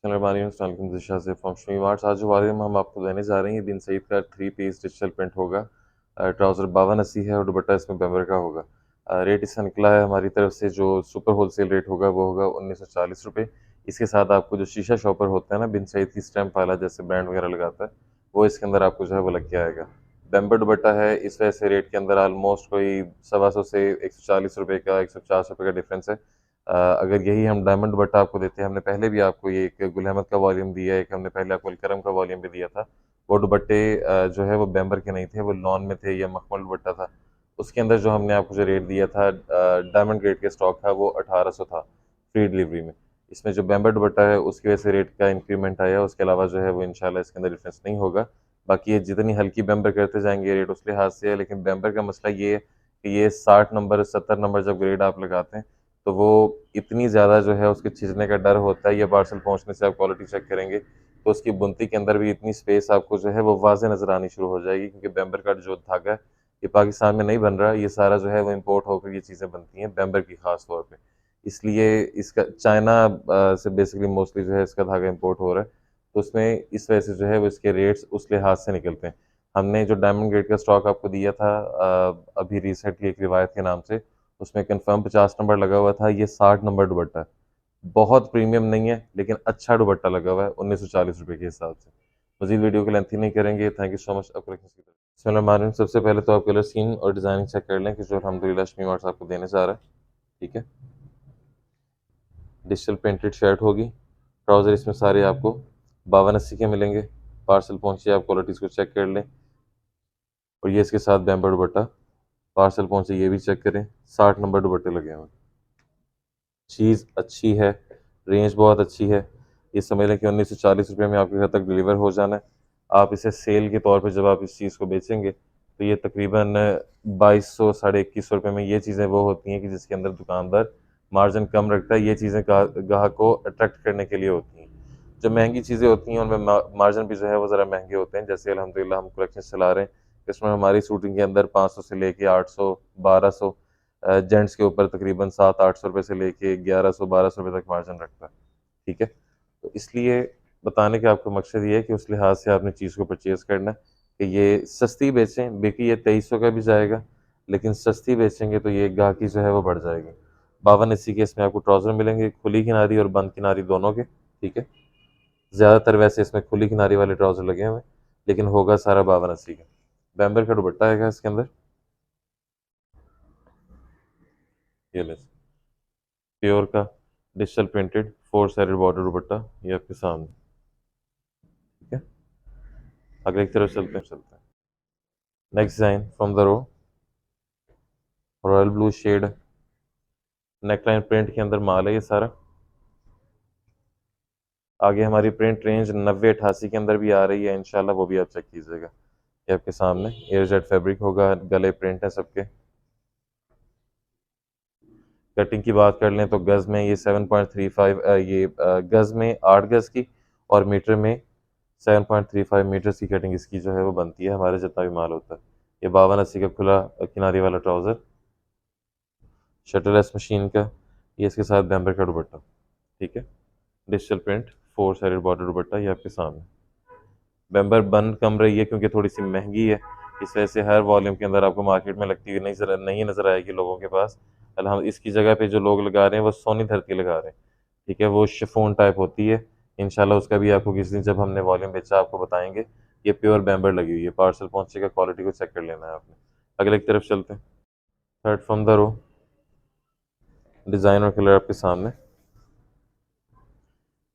दिशा से functional marts आज जो वाले में हम आपको देने जा रहे हैं, ये बिन सईद का 3 पीस डिजिटल प्रिंट होगा। ट्राउज़र 5280 है और दुपट्टा इसमें बेम्बर का होगा। रेट इसका निकला है हमारी तरफ से, जो सुपर होलसेल रेट होगा वो होगा 1940 रुपये। इसके साथ आपको जो शीशा शॉपर होता है ना, बिन सईद की स्टैम्प वाला जैसे ब्रांड वगैरह लगाता है, वो इसके अंदर आपको जो है वो लग के आएगा। बेम्बर दुपट्टा है, इस वजह से रेट के अंदर ऑलमोस्ट कोई 125 से 140 रुपये का, 150 रुपये का डिफरेंस है। अगर यही हम डायमंड दुपट्टा आपको देते हैं, हमने पहले भी आपको ये एक गुल अहमद का वॉल्यूम दिया है, एक हमने पहले आपको अलकरम का वॉल्यूम भी दिया था। वो दुपट्टे जो है वो बेम्बर के नहीं थे, वो लॉन में थे या मखमल दुपट्टा था। उसके अंदर जो हमने आपको जो रेट दिया था, डायमंड ग्रेड के स्टॉक था, वो 1800 था फ्री डिलीवरी में। इसमें जो बेम्बर दुपट्टा है उसकी वजह से रेट का इंक्रीमेंट आया, उसके अलावा जो है वो इंशाल्लाह इसके अंदर डिफरेंस नहीं होगा। बाकी ये जितनी हल्की बेम्बर करते जाएंगे रेट उस लिहाज से है, लेकिन बेम्बर का मसला ये है कि ये 60 नंबर 70 नंबर जब ग्रेड आप लगाते हैं, तो वो इतनी ज़्यादा जो है उसके छिजने का डर होता है, या पार्सल पहुंचने से आप क्वालिटी चेक करेंगे तो उसकी बुनती के अंदर भी इतनी स्पेस आपको जो है वो वाज़ेह नज़र आनी शुरू हो जाएगी, क्योंकि बेम्बर का जो धागा है ये पाकिस्तान में नहीं बन रहा, ये सारा जो है वो इम्पोर्ट होकर ये चीज़ें बनती हैं बेम्बर की ख़ास तौर पे। इसलिए इसका चाइना से बेसिकली मोस्टली जो है इसका धागा इम्पोर्ट हो रहा है, तो उसमें इस वजह से जो है वो इसके रेट्स उस लिहाज से निकलते हैं। हमने जो डायमंड ग्रेड का स्टॉक आपको दिया था अभी रिसेंटली एक रिवायत के नाम से, उसमें कंफर्म 50 नंबर लगा हुआ था, ये 60 नंबर दुपट्टा है। बहुत प्रीमियम नहीं है, लेकिन अच्छा दुपट्टा लगा हुआ है 1940 रुपये के हिसाब से। मजीद वीडियो को लेंथी नहीं करेंगे। थैंक यू सो मच आपको रखने की तरफ। बिस्मिल्लाहिर्रहमानिर्रहीम। सबसे पहले तो आप कलर स्कीम और डिज़ाइनिंग चेक कर लें कि जो अल्हम्दुलिल्लाह शमी मार्ट्स आपको देने जा रहा है। ठीक है, डिजिटल प्रिंटेड शर्ट होगी। ट्राउज़र इसमें सारे आपको 5280 के मिलेंगे। पार्सल पहुंचे, आप क्वालिटीज़ को चेक कर लें। और ये इसके साथ बैम्बर दुपट्टा पार्सल पहुंचे, ये भी चेक करें। 60 नंबर दुपट्टे लगे हुए हैं। चीज़ अच्छी है, रेंज बहुत अच्छी है। ये समझ लें कि 1940 रुपये में आपके घर तक डिलीवर हो जाना है। आप इसे सेल के तौर पे जब आप इस चीज़ को बेचेंगे, तो ये तकरीबन 2200 साढ़े 2100 रुपये में ये चीज़ें वो होती हैं कि जिसके अंदर दुकानदार मार्जिन कम रखता है। ये चीज़ें ग्राहक को अट्रैक्ट करने के लिए होती हैं। जो महंगी चीज़ें होती हैं उनमें मार्जिन भी जो है वो ज़रा महंगे होते हैं। जैसे अल्हम्दुलिल्लाह हम कलेक्शन चला रहे हैं, इसमें हमारी शूटिंग के अंदर 500 से लेके 800, 1200, जेंट्स के ऊपर तकरीबन 700-800 रुपये से लेके 1100-1200 रुपये तक मार्जिन रखता है। ठीक है, तो इसलिए बताने का आपका मकसद ये है कि उस लिहाज से आपने चीज़ को परचेज़ करना है कि ये सस्ती बेचें। बेकी ये 2300 का भी जाएगा, लेकिन सस्ती बेचेंगे तो ये गाहकी जो है वो बढ़ जाएगी। 5280 के इसमें आपको ट्राउज़र मिलेंगे, खुली किनारी और बंद किनारी दोनों के। ठीक है, ज़्यादातर वैसे इसमें खुली किनारी वाले ट्राउज़र लगे हुए हैं, लेकिन होगा सारा 5280 का। बैम्बर का दुपट्टा आएगा इसके अंदर, ये ले प्योर का डिजिटल प्रिंटेड 4 साइडेड बॉर्डर दुपट्टा, ये आपके सामने। ठीक है, अगले की तरफ चलते हैं। Next design from the row, royal blue shade, neckline print के अंदर माल है ये सारा। आगे हमारी प्रिंट रेंज 90-88 के अंदर भी आ रही है इंशाल्लाह, वो भी आप चेक कीजिएगा। ये आपके सामने एयरजेट फैब्रिक होगा, गले प्रिंट है सबके। कटिंग की बात कर लें तो गज़ में ये 7.35, ये गज़ में 8 गज़ की, और मीटर में 7.35 मीटर्स की कटिंग इसकी जो है वो बनती है, हमारे जितना भी माल होता है। ये 5280 का खुला किनारी वाला ट्राउज़र, शटरलेस मशीन का, ये इसके साथ बैम्बर का दुपट्टा। ठीक है, डिजिटल प्रिंट 4 साइडेड बॉर्डर दुपट्टा, ये आपके सामने। बैम्बर बन कम रही है क्योंकि थोड़ी सी महंगी है, इस वजह से हर वॉल्यूम के अंदर आपको मार्केट में लगती हुई नहीं नज़र आएगी लोगों के पास। हम इसकी जगह पे जो लोग लगा रहे हैं वो सोनी धरती लगा रहे हैं। ठीक है, वो शिफॉन टाइप होती है। इंशाल्लाह उसका भी आपको किसी दिन जब हमने वॉल्यूम बेचा आपको बताएंगे। ये प्योर बैम्बर लगी हुई है, पार्सल पहुंचेगा, क्वालिटी को चेक कर लेना है आपने। अगले की तरफ चलते हैं। Third from the row, design और कलर आपके सामने।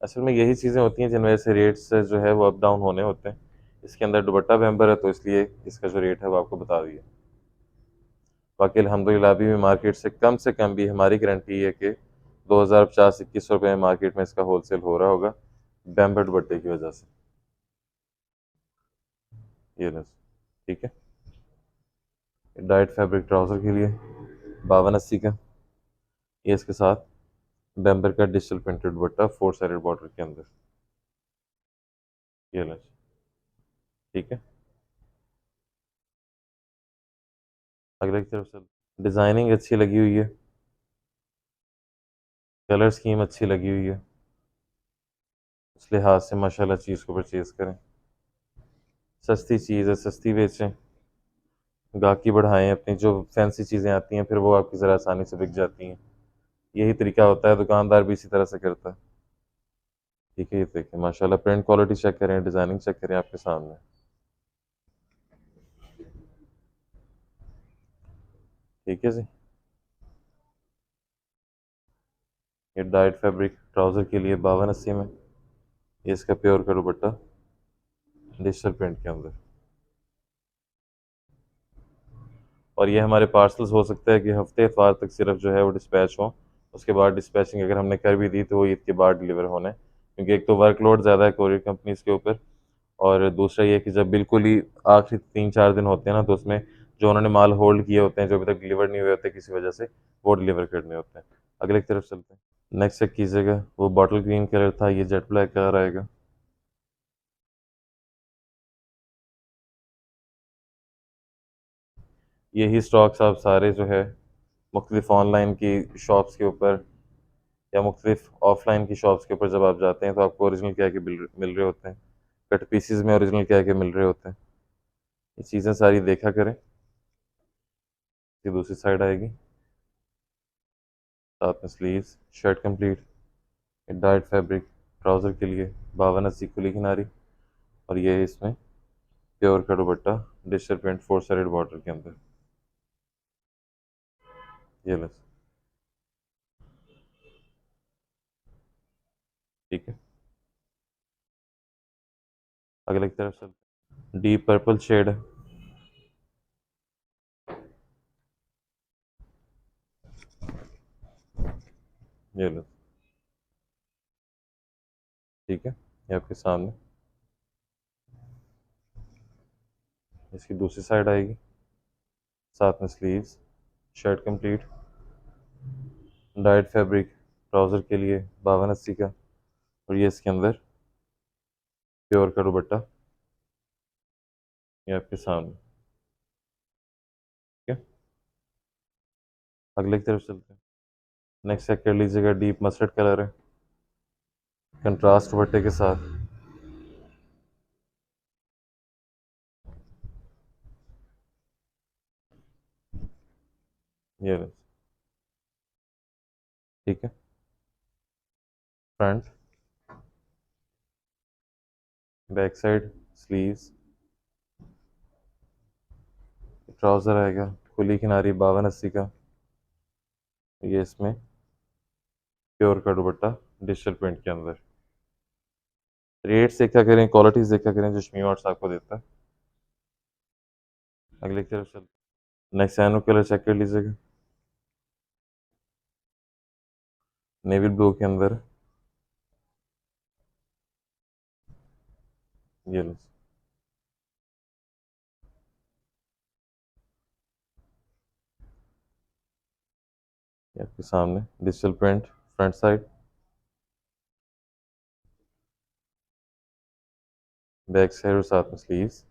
असल में यही चीज़ें होती हैं जिन वजह से रेट्स जो है वो अप डाउन होने होते हैं। इसके अंदर दुपट्टा बैम्बर है, तो इसलिए इसका जो रेट है वो आपको बता दिया। बाकी अल्हम्दुलिल्लाह अभी भी मार्केट से कम भी हमारी गारंटी है कि 2050-2100 रुपये में मार्केट में इसका होलसेल हो रहा होगा, बैम्बर दुपट्टे की वजह से। ये ले, ठीक है, डाइट फैब्रिक ट्राउज़र के लिए 5280 का, ये इसके साथ बैम्बर का डिजिटल प्रिंटेड दुपट्टा 4 साइडेड बॉर्डर के अंदर। ये ले, ठीक है, अगले की तरफ चल। डिज़ाइनिंग अच्छी लगी हुई है, कलर स्कीम अच्छी लगी हुई है, इस लिहाज से माशाल्लाह चीज़ को परचेज़ करें। सस्ती चीज़ है, सस्ती बेचें, गाहकी बढ़ाएँ, अपनी जो फैंसी चीज़ें आती हैं फिर वो आपकी ज़रा आसानी से बिक जाती हैं। यही तरीका होता है, दुकानदार भी इसी तरह से करता है। ठीक है, ये देखें माशाल्लाह प्रिंट क्वालिटी चेक करें, डिज़ाइनिंग चेक करें आपके सामने। ठीक है जी। ये डाइट फैब्रिक ट्राउज़र के लिए 5280 में, ये इसका प्योर का दुपट्टा डिजिटल प्रिंट के अंदर। और ये हमारे पार्सल्स हो सकता है कि हफ्ते इतवार तक सिर्फ जो है वो डिस्पैच हो, उसके बाद डिस्पैचिंग अगर हमने कर भी दी तो वो ईद के बाद डिलीवर होना है, क्योंकि एक तो वर्कलोड ज़्यादा है कोरियर कंपनीज़ के ऊपर, और दूसरा ये कि जब बिल्कुल ही आखिरी 3-4 दिन होते हैं ना, तो उसमें जो उन्होंने माल होल्ड किए होते हैं, जो अभी तक डिलीवर नहीं हुए होते किसी वजह से, वो डिलीवर करने होते हैं। अगले की तरफ चलते हैं। नेक्स्ट चेक कीजिएगा, वो बॉटल ग्रीन कलर था, ये जेट ब्लैक कलर आएगा। यही स्टॉक्स आप सारे जो है मुख्तलिफ ऑनलाइन की शॉप्स के ऊपर या मुख्तलिफ ऑफलाइन की शॉप्स के ऊपर जब आप जाते हैं तो आपको ओरिजिनल क्या के मिल रहे होते हैं, कट पीसीज में ओरिजिनल क्या के मिल रहे होते हैं। ये चीज़ें सारी देखा करें। ये दूसरी साइड आएगी, साथ में sleeves, shirt complete, diet fabric trouser के लिए 5280 खुली किनारी, और ये इसमें प्योर का दुपट्टा डिजिटल प्रिंट 4 साइड बॉर्डर के अंदर। ये बस, ठीक है। अगले की तरफ चलते हैं। डीप पर्पल शेड है, ये लो, ठीक है। ये आपके सामने, इसकी दूसरी साइड आएगी, साथ में sleeves, shirt complete, diet fabric trouser के लिए 5280 का, और ये इसके अंदर प्योर का दुपट्टा, ये आपके सामने, ठीक है। अगले की तरफ चलते हैं। नेक्स्ट चेक कर लीजिएगा, डीप मस्टर्ड कलर है, कंट्रास्ट दुपट्टे के साथ। ये लो, ठीक है। Front, back side, sleeves, trouser आएगा खुली किनारी 5280 का, ये इसमें प्योर का दुपट्टा डिजिटल प्रिंट के अंदर। रेट्स देखा करें, क्वालिटीज़ देखा करें जो शमी आर्ट्स आपको देता है। अगले की तरफ चलते, नेक्स्ट सैनो कलर चेक कर लीजिएगा, नेवी ब्लू के अंदर। ये लो, ये आपके सामने digital print front side, back side और साथ में स्लीव्स,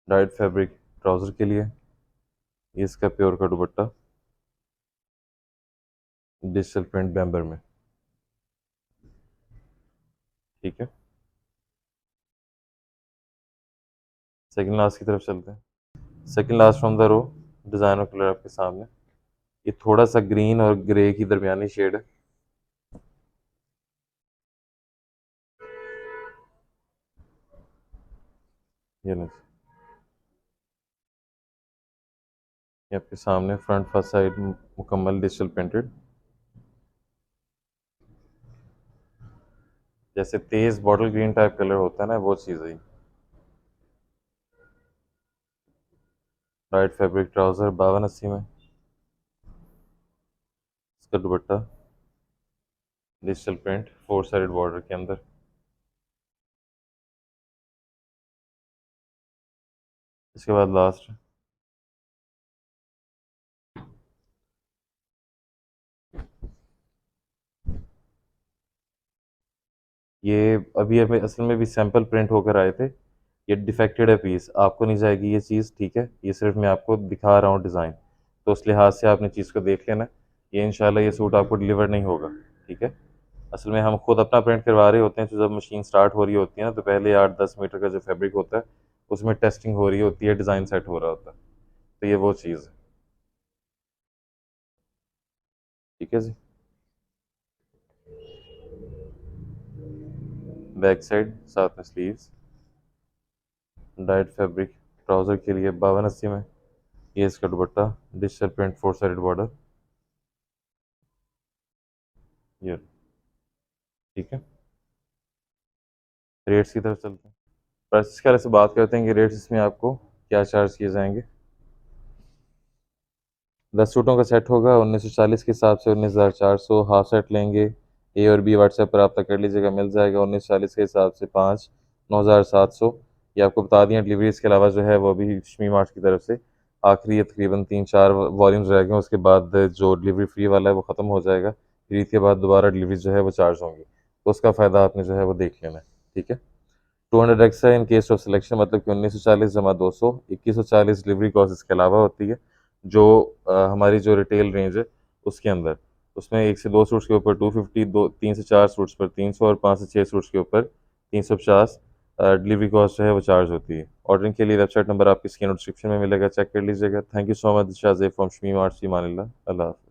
डाइट फैब्रिक ट्राउज़र के लिए, ये इसका प्योर का दुपट्टा डिजिटल प्रिंट बैम्बर में, ठीक है। सेकंड लास्ट की तरफ चलते हैं। Second last from the row, designer colour आपके सामने, ये थोड़ा सा ग्रीन और ग्रे की दरमियानी शेड है। ये लो, ये आपके सामने फ्रंट फर्स्ट साइड मुकम्मल डिजिटल प्रिंटेड, जैसे तेज बॉटल ग्रीन टाइप कलर होता है ना, वो चीज़ है। डाइट फैब्रिक ट्राउज़र 5280 में, इसका दुपट्टा डिजिटल प्रिंट 4 साइड बॉर्डर के अंदर। इसके बाद लास्ट, ये अभी अभी असल में भी सैंपल प्रिंट होकर आए थे, ये डिफेक्टेड है पीस, आपको नहीं जाएगी ये चीज़, ठीक है। ये सिर्फ मैं आपको दिखा रहा हूँ डिज़ाइन, तो उस लिहाज से आपने चीज़ को देख लेना। ये इंशाल्लाह ये सूट आपको डिलीवर नहीं होगा, ठीक है। असल में हम खुद अपना प्रिंट करवा रहे होते हैं, तो जब मशीन स्टार्ट हो रही होती है ना, तो पहले 8-10 मीटर का जो फैब्रिक होता है उसमें टेस्टिंग हो रही होती है, डिज़ाइन सेट हो रहा होता है। तो ये वो चीज़ है। ठीक है जी। बैक साइड साथ में स्लीव्स, डाइट फैब्रिक ट्राउज़र के लिए 5280 में। ये इसका दुपट्टा, डिजिटल प्रिंट 4 साइडेड बॉर्डर। ये ठीक है। रेट्स की तरफ चलते हैं। प्राइस की से बात करते हैं कि रेट्स इसमें आपको क्या चार्ज किए जाएंगे। 10 सूटों का सेट होगा 1940 के हिसाब से 19,400। हाफ सेट लेंगे ए और बी, व्हाट्सएप पर आप तक कर लीजिएगा, मिल जाएगा 1940 के हिसाब से 5, 9,700। ये आपको बता दिया। डिलीवरी इसके अलावा जो है वो भी शमी मार्ट की तरफ से आखिरी है, तकरीबन 3-4 वॉल्यूम्स रह गए, उसके बाद जो डिलीवरी फ्री वाला है वो ख़त्म हो जाएगा। फिर इसके बाद दोबारा डिलीवरी जो है वो चार्ज होंगी, तो उसका फ़ायदा आपने जो है वो देख लेना है। ठीक है। 200 extra in case of selection, मतलब कि 1940 जमा 200, 2140 डिलीवरी कॉस्ट इसके अलावा होती है। जो हमारी जो रिटेल रेंज है उसके अंदर, उसमें 1 से 2 सूट्स के ऊपर 250, 3 से 4 सूट्स पर 300 और 5 से 6 सूट्स के ऊपर 350 डिलीवरी कॉस्ट जो है वो चार्ज होती है। ऑर्डरिंग के लिए वेबसाइट नंबर आपकी स्क्रीन और डिस्क्रिप्शन में मिलेगा, चेक कर लीजिएगा। Thank you so much Shahzeb from Shami mart, फ़ी अमान अल्लाह। अल्लाह हाफ़िज़।